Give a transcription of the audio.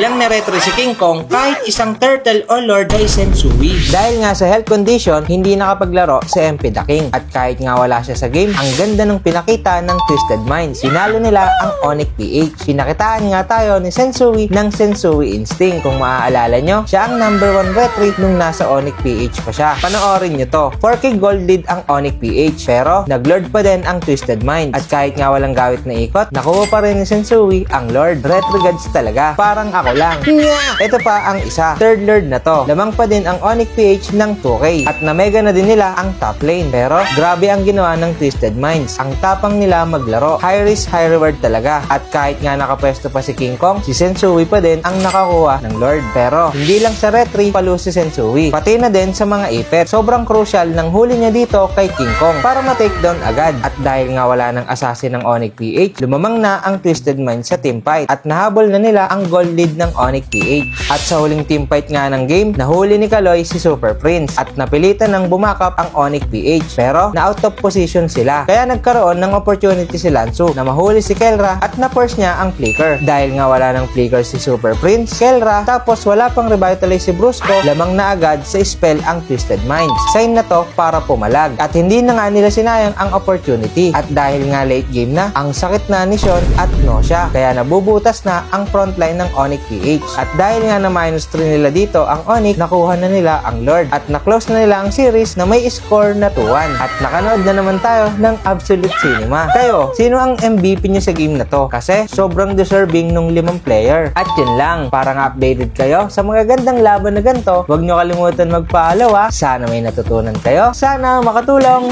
walang naretro si King Kong kahit isang turtle o Lord ay Sensui. Dahil nga sa health condition, hindi nakapaglaro si MP the King. At kahit nga wala siya sa game, ang ganda ng pinakita ng Twisted Minds. Sinalo nila ang Onyx PH. Pinakitaan nga tayo ni Sensui ng Sensui Instinct. Kung maaalala nyo, siya ang number 1 retreat nung nasa Onyx PH pa siya. Panoorin nyo to. 4K gold lead ang Onyx PH, pero nag-Lord pa din ang Twisted Minds. At kahit nga walang gawit na ikot, nakuha pa rin ni Sensui ang Lord. Retrogrades talaga. Parang ako lang. Ito pa ang isa. Third Lord na to. Lamang pa din ang Onyx PH ng 2K. At na-mega na din nila ang top lane. Pero grabe ang ginawa ng Twisted Minds. Ang tapang nila maglaro. High risk, high reward talaga. At kahit nga nakapwesto pa si King Kong, si Sensui pa din ang nakakuha ng Lord. Pero hindi lang sa retry palo si Sensui. Pati na din sa mga ipet. Sobrang crucial ng huli niya dito kay King Kong para ma-takedown agad. At dahil nga wala ng assassin ng Onyx PH, lumamang na ang Twisted Minds sa teamfight. At nahabol na nila ang gold lead ng Onyx PH. At sa huling teamfight nga ng game, nahuli ni Kaloy si Super Prince at napilitan ng bumakap ang Onyx PH, pero na out of position sila. Kaya nagkaroon ng opportunity si Lansu na mahuli si Kelra at na-force niya ang flicker. Dahil nga wala ng flicker si Super Prince, Kelra, tapos wala pang revitalize si Brusco, lamang na agad sa spell ang Twisted Minds. Sign na to para pumalag. At hindi na nga nila sinayang ang opportunity. At dahil nga late game na, ang sakit na ni Sean at nausea. Kaya nabubutas na ang frontline ng Onyx PH. At dahil nga na minus 3 nila dito ang Onyx, nakuha na nila ang Lord. At na-close na nila ang series na may score na 2-1. At nakanood na naman tayo ng Absolute Cinema. Kayo, sino ang MVP nyo sa game na to? Kasi sobrang deserving nung 5 player. At yun lang, parang updated kayo sa mga gandang laban na ganito, huwag nyo kalimutan magpa-follow ha. Sana may natutunan kayo. Sana makatulong.